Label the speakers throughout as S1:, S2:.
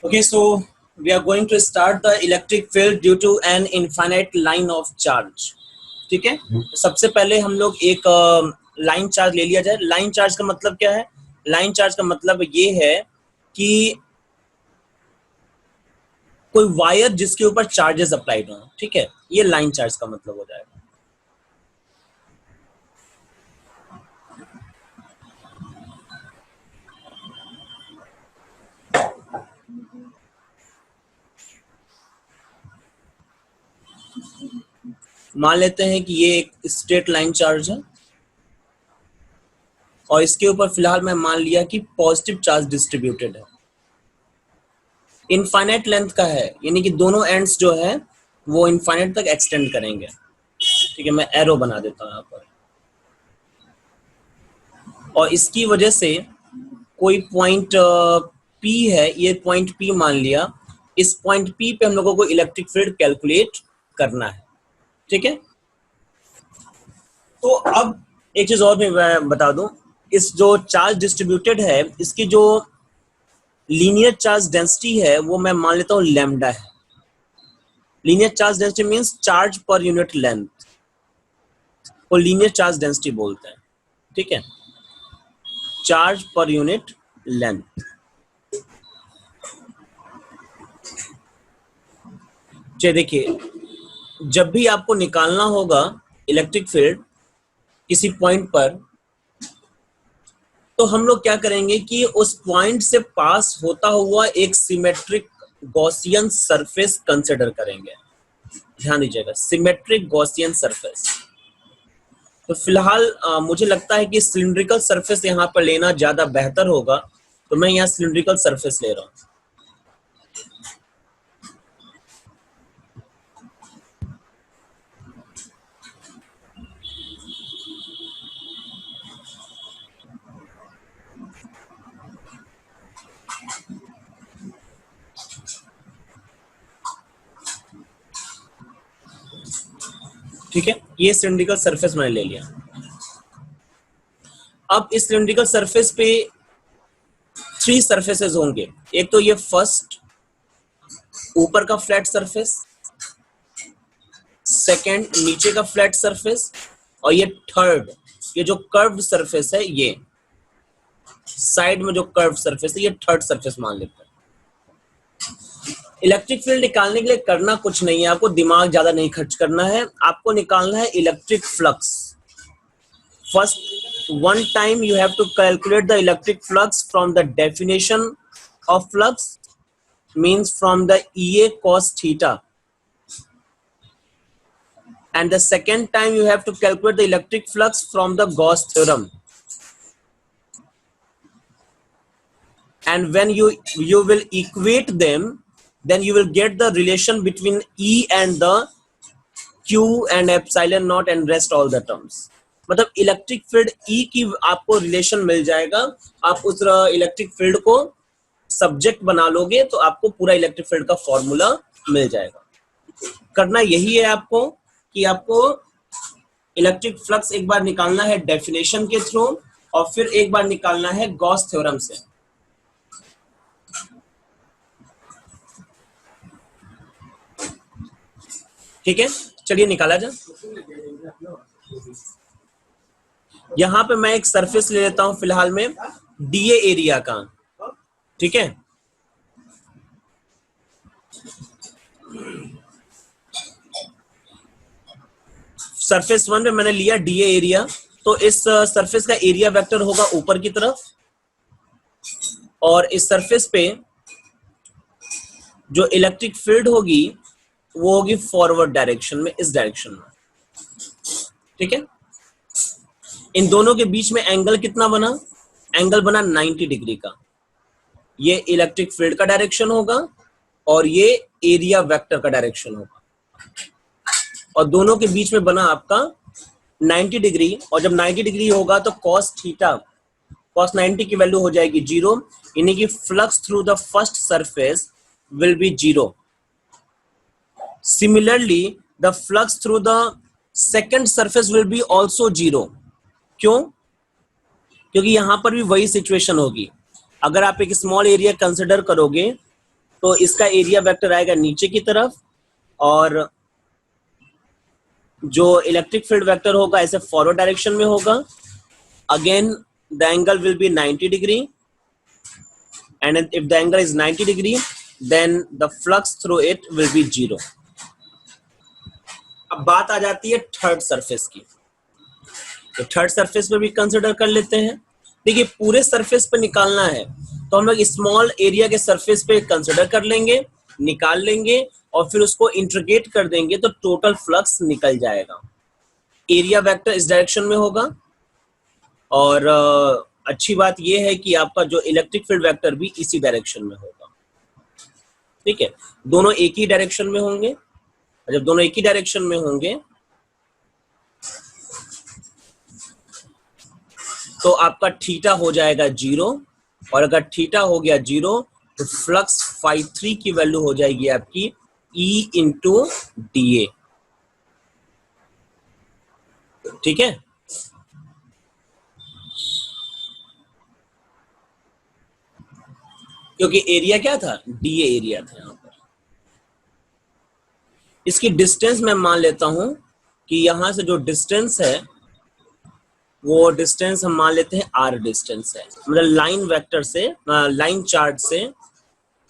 S1: Okay, so we are going to start the electric field due to an infinite line of charge. ठीक है, तो सबसे पहले हम लोग एक लाइन चार्ज ले लिया जाए. लाइन चार्ज का मतलब क्या है? लाइन चार्ज का मतलब ये है कि कोई वायर जिसके ऊपर चार्जेस अप्लाइड हो. ठीक है, ये लाइन चार्ज का मतलब हो जाएगा. मान लेते हैं कि ये एक स्ट्रेट लाइन चार्ज है और इसके ऊपर फिलहाल मैं मान लिया कि पॉजिटिव चार्ज डिस्ट्रीब्यूटेड है. इनफाइनाइट लेंथ का है, यानी कि दोनों एंड्स जो है वो इनफाइनाइट तक एक्सटेंड करेंगे. ठीक है, मैं एरो बना देता हूं यहाँ पर. और इसकी वजह से कोई पॉइंट P है, ये पॉइंट P मान लिया. इस पॉइंट P पे हम लोगों को इलेक्ट्रिक फील्ड कैलकुलेट करना है. ठीक है, तो अब एक चीज और भी मैं बता दूं. इस जो चार्ज डिस्ट्रीब्यूटेड है, इसकी जो लीनियर चार्ज डेंसिटी है वो मैं मान लेता हूँ लैम्डा है. Linear charge density means charge per unit length को लीनियर चार्ज डेंसिटी बोलते हैं. ठीक है, चार्ज पर यूनिट लेंथ. चलिए देखिए, जब भी आपको निकालना होगा इलेक्ट्रिक फील्ड किसी पॉइंट पर, तो हम लोग क्या करेंगे कि उस पॉइंट से पास होता हुआ एक सिमेट्रिक गॉसियन सरफेस कंसिडर करेंगे. ध्यान दीजिएगा, सिमेट्रिक गॉसियन सरफेस. तो फिलहाल मुझे लगता है कि सिलिंड्रिकल सरफेस यहाँ पर लेना ज्यादा बेहतर होगा, तो मैं यहाँ सिलिंड्रिकल सरफेस ले रहा हूँ. ठीक है, ये सिलिंड्रिकल सरफेस मैंने ले लिया. अब इस सिलिंड्रिकल सरफेस पे 3 सरफेसेस होंगे. एक तो ये फर्स्ट ऊपर का फ्लैट सरफेस, सेकंड नीचे का फ्लैट सरफेस, और ये थर्ड ये जो कर्व्ड सरफेस है, ये साइड में जो कर्व्ड सरफेस है, ये थर्ड सरफेस मान लेते हैं. इलेक्ट्रिक फील्ड निकालने के लिए करना कुछ नहीं है, आपको दिमाग ज्यादा नहीं खर्च करना है. आपको निकालना है electric flux. First one time you have to calculate the electric flux from the definition of flux, means from the EA cos theta, and the second time you have to calculate the electric flux from the Gauss theorem. And when you will equate them, then you will get the relation between E and the Q and epsilon naught and rest all the terms. मतलब electric field E की आपको relation मिल जाएगा. आप उस electric field को subject बना लोगे तो आपको पूरा इलेक्ट्रिक फील्ड का फॉर्मूला मिल जाएगा. करना यही है आपको कि आपको इलेक्ट्रिक फ्लक्स एक बार निकालना है डेफिनेशन के थ्रू, और फिर एक बार निकालना है गॉस थ्योरम से. ठीक है, चलिए निकाला जाए. यहां पे मैं एक सरफेस ले लेता हूं फिलहाल में डीए एरिया का. ठीक है, सरफेस 1 पे मैंने लिया डीए एरिया. तो इस सरफेस का एरिया वेक्टर होगा ऊपर की तरफ, और इस सरफेस पे जो इलेक्ट्रिक फील्ड होगी वो होगी फॉरवर्ड डायरेक्शन में, इस डायरेक्शन में. ठीक है, इन दोनों के बीच में एंगल कितना बना? एंगल बना 90 डिग्री का. ये इलेक्ट्रिक फील्ड का डायरेक्शन होगा और ये एरिया वेक्टर का डायरेक्शन होगा, और दोनों के बीच में बना आपका 90 डिग्री. और जब 90 डिग्री होगा तो cos थीटा, cos 90 की वैल्यू हो जाएगी 0, यानी कि flux through the first surface will be 0. Similarly, the flux through the second surface will be also 0. क्यों? क्योंकि यहां पर भी वही सिचुएशन होगी. अगर आप एक स्मॉल एरिया कंसिडर करोगे तो इसका एरिया वेक्टर आएगा नीचे की तरफ, और जो इलेक्ट्रिक फील्ड वेक्टर होगा ऐसे फॉरवर्ड डायरेक्शन में होगा. Again the angle will be 90 degree, and if the angle is 90 degree then the flux through it will be 0. अब बात आ जाती है थर्ड सरफेस की. तो थर्ड सरफेस पर भी कंसिडर कर लेते हैं. देखिए पूरे सरफेस पे निकालना है तो हम लोग स्मॉल एरिया के सरफेस पे कंसिडर कर लेंगे, निकाल लेंगे और फिर उसको इंटीग्रेट कर देंगे तो टोटल फ्लक्स निकल जाएगा. एरिया वेक्टर इस डायरेक्शन में होगा, और अच्छी बात यह है कि आपका जो इलेक्ट्रिक फील्ड वेक्टर भी इसी डायरेक्शन में होगा. ठीक है, दोनों एक ही डायरेक्शन में होंगे. जब दोनों एक ही डायरेक्शन में होंगे तो आपका थीटा हो जाएगा 0, और अगर थीटा हो गया 0 तो फ्लक्स φ3 की वैल्यू हो जाएगी आपकी E इंटू DA. ठीक है, क्योंकि एरिया क्या था, DA एरिया था. यहां पर इसकी डिस्टेंस मैं मान लेता हूं कि यहां से जो डिस्टेंस है वो डिस्टेंस हम मान लेते हैं R डिस्टेंस है. मतलब लाइन वेक्टर से, लाइन चार्ट से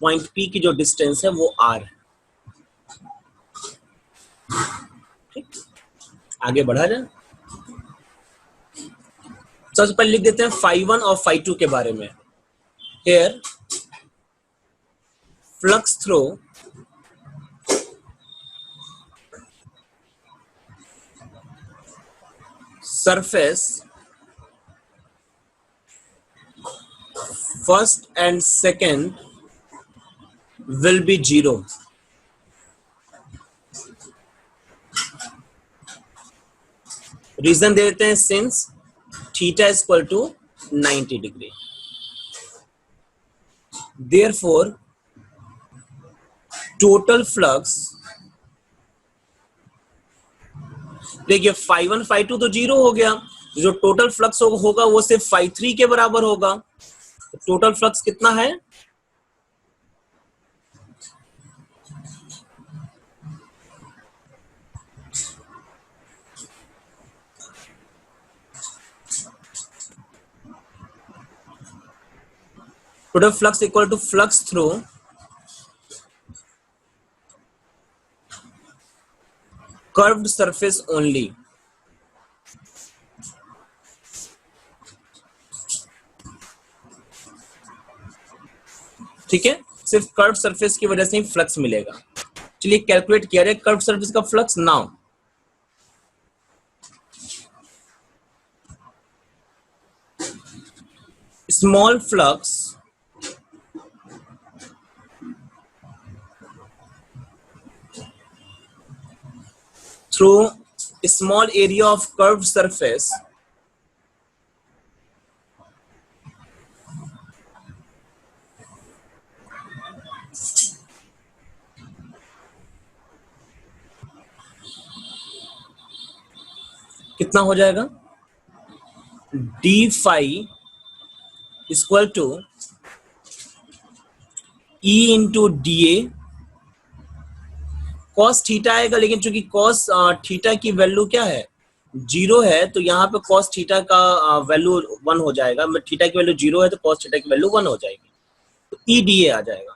S1: पॉइंट P की जो डिस्टेंस है वो R है. ठीक, आगे बढ़ा जाए. सबसे पहले लिख देते हैं φ1 और φ2 के बारे में. Here flux through surface first and second will be 0. Reason देते हैं since theta is equal to 90 degree. Therefore total flux, देखिए φ1 φ2 तो 0 हो गया, जो टोटल फ्लक्स होगा वो सिर्फ φ3 के बराबर होगा. टोटल फ्लक्स कितना है, total flux equal to flux through curved surface only. ठीक है, सिर्फ कर्व सरफेस की वजह से ही फ्लक्स मिलेगा. चलिए कैलकुलेट किया जाए कर्व सरफेस का flux. Now small flux through a small area of curved surface कितना हो जाएगा, d phi equal to E into DA. Cos theta आएगा, लेकिन चूंकि कॉस थीटा की वैल्यू क्या है, 0 है, तो यहाँ पे कॉस थीटा का वैल्यू 1 हो जाएगा. थीटा की वैल्यू 0 है तो कॉस थीटा की वैल्यू 1 हो जाएगी, तो EDA आ जाएगा.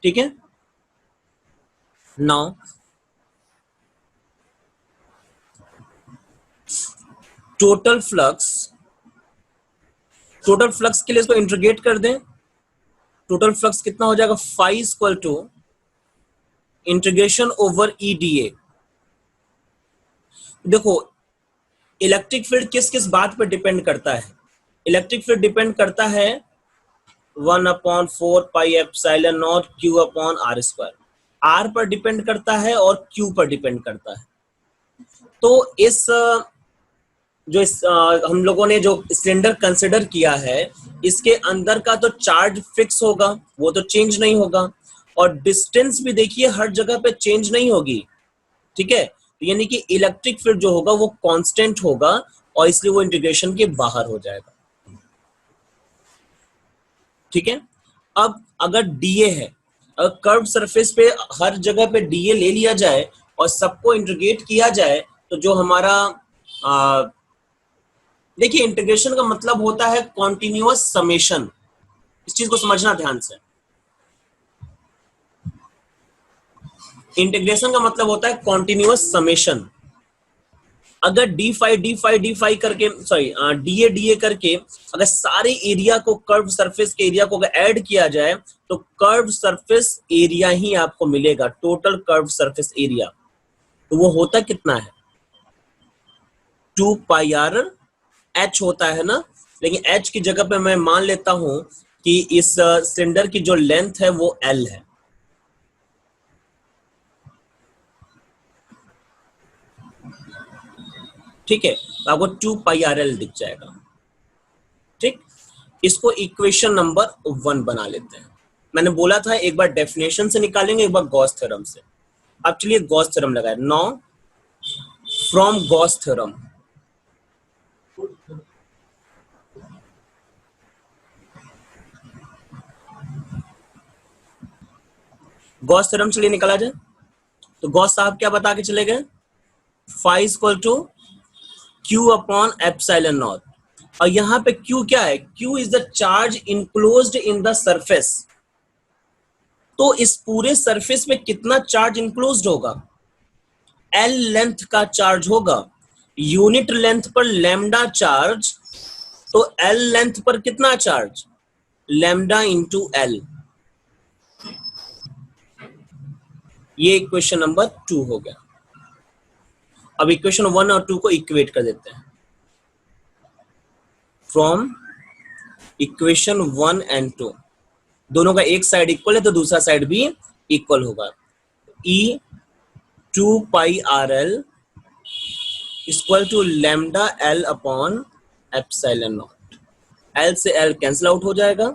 S1: ठीक है, नाउ टोटल फ्लक्स के लिए इसको इंटीग्रेट कर दें. टोटल फ्लक्स कितना हो जाएगा, phi equal to integration over EDA. देखो इलेक्ट्रिक फील्ड किस किस बात पर डिपेंड करता है. इलेक्ट्रिक फील्ड डिपेंड करता है 1/4 pi epsilon not Q upon R square. R पर डिपेंड करता है और Q पर डिपेंड करता है. तो हम लोगों ने जो सिलेंडर कंसिडर किया है इसके अंदर का तो चार्ज फिक्स होगा, वो तो चेंज नहीं होगा, और डिस्टेंस भी देखिए हर जगह पे चेंज नहीं होगी. ठीक है, तो यानी कि इलेक्ट्रिक फील्ड जो होगा वो कांस्टेंट होगा और इसलिए वो इंटीग्रेशन के बाहर हो जाएगा. ठीक है, अब अगर DA है अगर कर्व सरफेस पे हर जगह पे डीए ले लिया जाए और सबको इंटीग्रेट किया जाए तो जो हमारा देखिए इंटीग्रेशन का मतलब होता है कॉन्टिन्यूअस समेशन। इस चीज को समझना ध्यान से। इंटीग्रेशन का मतलब होता है कॉन्टिन्यूअस समेशन। अगर डी फाई करके सॉरी डी ए करके अगर सारे एरिया को कर्व सरफेस के एरिया को अगर ऐड किया जाए तो कर्व सरफेस एरिया ही आपको मिलेगा, टोटल कर्व सरफेस एरिया। तो वो होता कितना है 2 पाई आर एच होता है ना। लेकिन एच की जगह पे मैं मान लेता हूं कि इस सिलेंडर की जो लेंथ है वो एल है। ठीक है, तो आपको 2 पाई आर एल दिख जाएगा। ठीक, इसको इक्वेशन नंबर 1 बना लेते हैं। मैंने बोला था एक बार डेफिनेशन से निकालेंगे, एक बार गॉस थ्योरम से। अब चलिए गॉस थ्योरम लगाए। Know from Gauss theorem, Gauss theorem चलिए निकाला जाए। तो गॉस साहब क्या बता के चले गए, phi equal to Q upon epsilon naught. और यहां पे क्यू क्या है, Q is the charge enclosed in the surface. तो इस पूरे सरफेस में कितना चार्ज इंक्लोज्ड होगा, एल लेंथ का चार्ज होगा। यूनिट लेंथ पर लैम्डा चार्ज, तो एल लेंथ पर कितना चार्ज, लैम्डा इंटू एल। ये इक्वेशन नंबर 2 हो गया। अब इक्वेशन 1 और 2 को इक्वेट कर देते हैं। फ्रॉम इक्वेशन 1 एंड 2, दोनों का एक साइड इक्वल है तो दूसरा साइड भी इक्वल होगा। E 2 pi R L equal to lambda L upon epsilon naught. L से एल कैंसिल आउट हो जाएगा।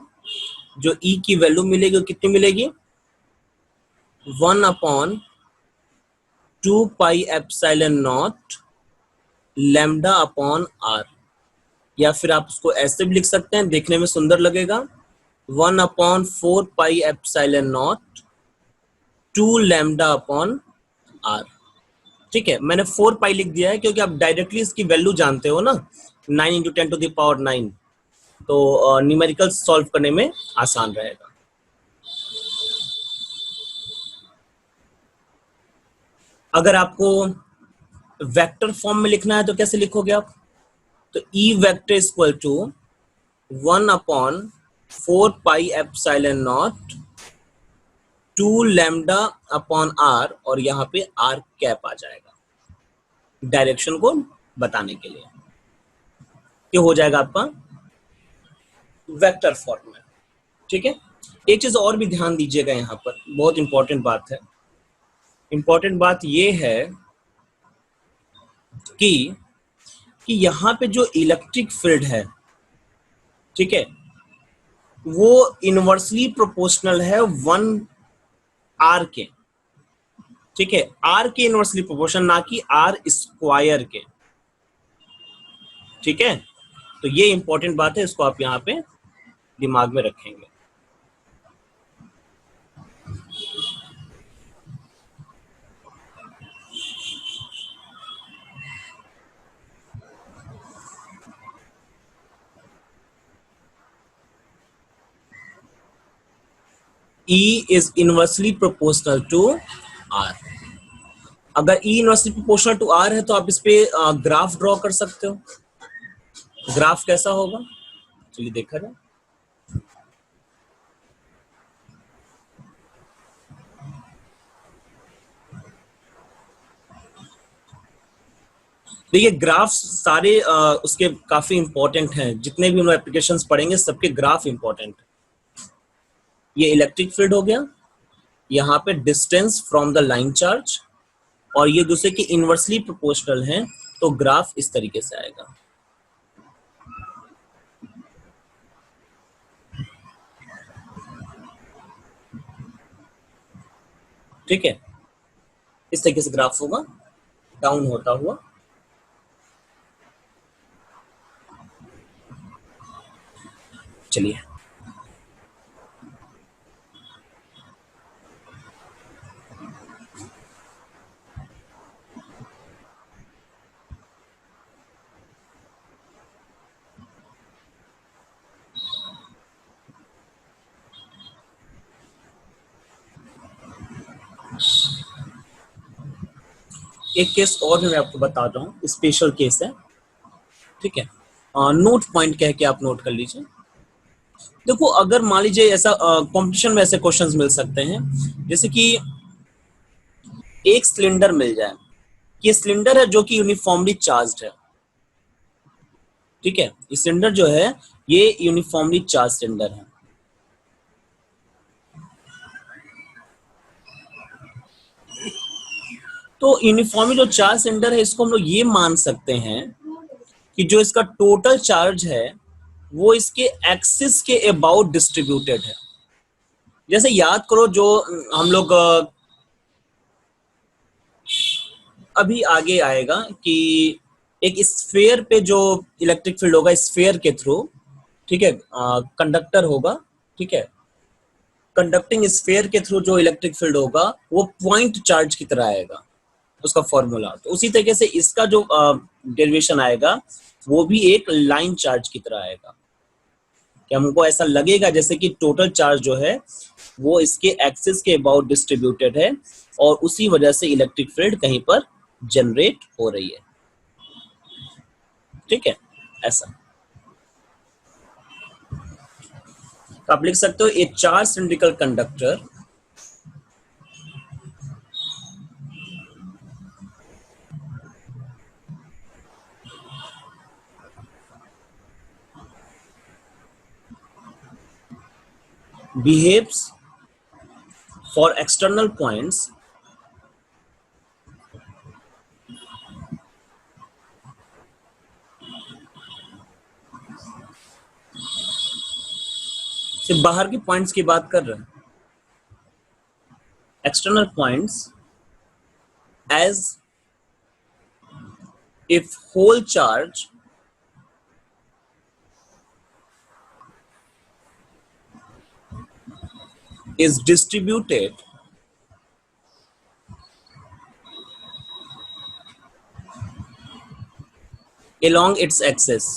S1: जो ई की वैल्यू मिलेगी वो कितनी मिलेगी, 1/2 pi epsilon naught lambda upon R. या फिर आप उसको ऐसे भी लिख सकते हैं, देखने में सुंदर लगेगा, 1/4 pi epsilon naught 2 lambda upon R. ठीक है, मैंने 4 पाई लिख दिया है क्योंकि आप डायरेक्टली इसकी वैल्यू जानते हो ना, 9 × 10⁻⁹ तो न्यूमेरिकल सॉल्व करने में आसान रहेगा। अगर आपको वेक्टर फॉर्म में लिखना है तो कैसे लिखोगे आप, तो E vector equal to 1/4 pi epsilon naught 2 lambda upon R, और यहाँ पे आर कैप आ जाएगा डायरेक्शन को बताने के लिए। ये हो जाएगा आपका वेक्टर फॉर्म में। ठीक है, एक चीज और भी ध्यान दीजिएगा, यहाँ पर बहुत इंपॉर्टेंट बात है। इंपॉर्टेंट बात ये है कि यहाँ पे जो इलेक्ट्रिक फील्ड है, ठीक है, वो इनवर्सली प्रोपोर्शनल है 1 आर के। ठीक है, आर के इनवर्सली प्रोपोर्शनल, ना कि आर स्क्वायर के। ठीक है, तो ये इंपॉर्टेंट बात है, इसको आप यहाँ पे दिमाग में रखेंगे। E is inversely proportional to R। अगर E inversely proportional to R है तो आप इस पे ग्राफ ड्रॉ कर सकते हो। ग्राफ कैसा होगा, चलिए देखा जाए। देखिए ग्राफ सारे उसके काफी इंपॉर्टेंट हैं, जितने भी हम एप्लीकेशंस पढ़ेंगे सबके ग्राफ इंपॉर्टेंट है। ये इलेक्ट्रिक फील्ड हो गया, यहाँ पे distance from the line charge, और ये दूसरे की इनवर्सली प्रोपोर्शनल है, तो ग्राफ इस तरीके से आएगा। ठीक है, इस तरीके से ग्राफ होगा डाउन होता हुआ। चलिए एक केस और भी मैं आपको बताता हूँ, स्पेशल केस है, ठीक है। नोट पॉइंट कह के आप नोट कर लीजिए। देखो अगर मान लीजिए ऐसा कंपटीशन में ऐसे क्वेश्चंस मिल सकते हैं, जैसे कि एक सिलेंडर मिल जाए, ये सिलेंडर है जो कि यूनिफॉर्मली चार्ज्ड है, ठीक है। ये सिलेंडर जो है ये यूनिफॉर्मली चार्ज सिलेंडर है। तो यूनिफॉर्मली जो चार्ज सिलेंडर है, इसको हम लोग ये मान सकते हैं कि जो इसका टोटल चार्ज है वो इसके एक्सिस के अबाउट डिस्ट्रीब्यूटेड है। जैसे याद करो जो हम लोग अभी आगे आएगा कि एक स्फीयर पे जो इलेक्ट्रिक फील्ड होगा स्फीयर के थ्रू, ठीक है, कंडक्टर होगा, ठीक है, कंडक्टिंग स्फीयर के थ्रू जो इलेक्ट्रिक फील्ड होगा वो पॉइंट चार्ज की तरह आएगा, उसका फॉर्मूला। तो उसी तरीके से इसका जो डेरिवेशन आएगा वो भी एक लाइन चार्ज की तरह आएगा, कि हमको ऐसा लगेगा जैसे कि टोटल चार्ज जो है वो इसके एक्सिस के अबाउट डिस्ट्रीब्यूटेड है और उसी वजह से इलेक्ट्रिक फील्ड कहीं पर जनरेट हो रही है, ठीक है, ऐसा। तो आप लिख सकते हो ए charge cylindrical conductor behaves for external points सिर्फ बाहर के पॉइंट्स की बात कर रहे हैं, external points as if whole charge is distributed along its axis,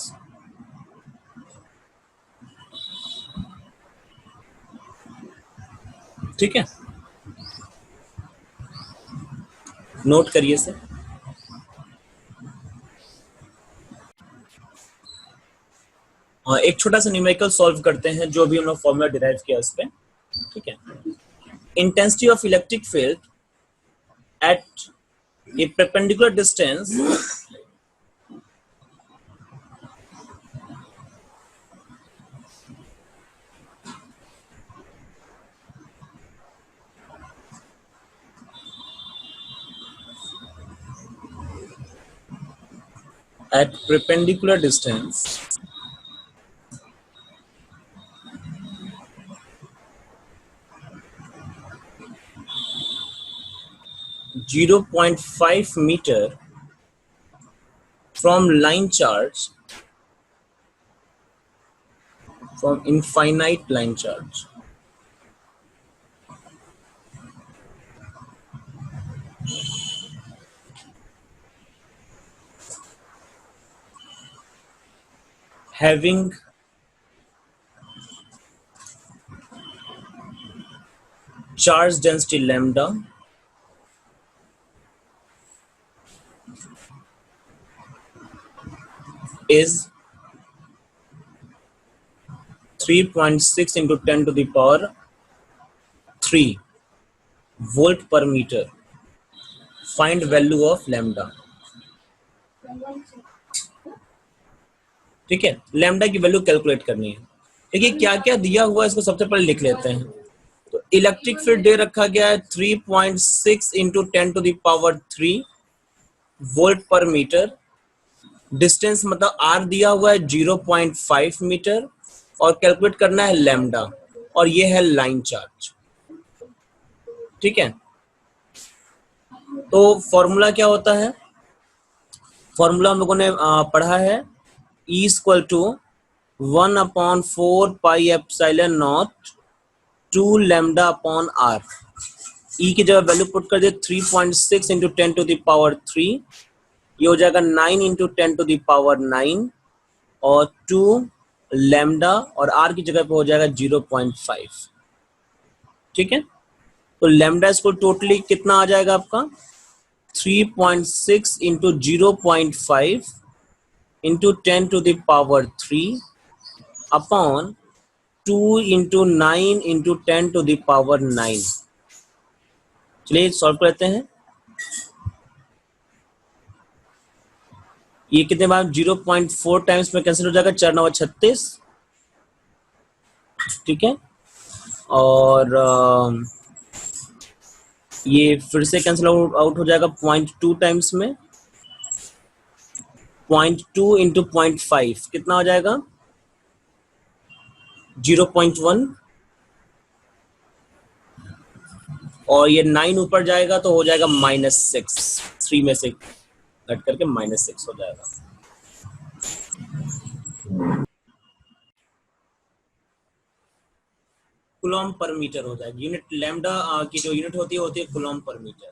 S1: ठीक है, नोट करिए से। एक छोटा सा न्यूमेरिकल सॉल्व करते हैं जो भी हम लोग फॉर्मूला डिराइव किया उस पे, ठीक है। Intensity of electric field at A perpendicular distance at perpendicular distance 0.5 meter from line charge, from infinite line charge. Having charge density lambda is 3.6 into 10 to the power 3 volt per meter. Find value of lambda, ठीक है, lambda की value calculate करनी है। देखिए क्या क्या दिया हुआ है इसको सबसे पहले लिख लेते हैं। तो इलेक्ट्रिक फील्ड दे रखा गया है 3.6 into 10 to the power 3 volt per metre. Distance मतलब आर दिया हुआ है 0.5 मीटर और कैलकुलेट करना है लैम्डा, और ये है लाइन चार्ज, ठीक है। तो फॉर्मूला क्या होता है, फॉर्मूला हम लोगों ने पढ़ा है, E equal to 1/4 pi epsilon naught 2 lambda upon R. E की जगह वैल्यू पुट कर दे 3.6 इंटू 10 टू द पावर 3, ये हो जाएगा 9 इंटू 10 टू द पावर 9 और 2 लैम्डा, और आर की जगह पे हो जाएगा 0.5, ठीक है। तो लैम्डा इसको टोटली कितना आ जाएगा आपका 3.6 into 0.5 into 10 to the power 3 upon 2 into 9 into 10 to the power 9। चलिए सॉल्व करते हैं। ये कितने बार 0.4 टाइम्स में कैंसिल हो जाएगा, 4 9 36, ठीक है। और ये फिर से कैंसिल आउट हो जाएगा 0.2 टाइम्स में। 0.2 इंटू 0.5 कितना हो जाएगा, 0.1। और ये 9 ऊपर जाएगा तो हो जाएगा -6, 3 में से कट करके -6 हो जाएगा। कूलॉम पर मीटर हो जाएगा। यूनिट लैम्डा की जो यूनिट होती है कुलॉम पर मीटर।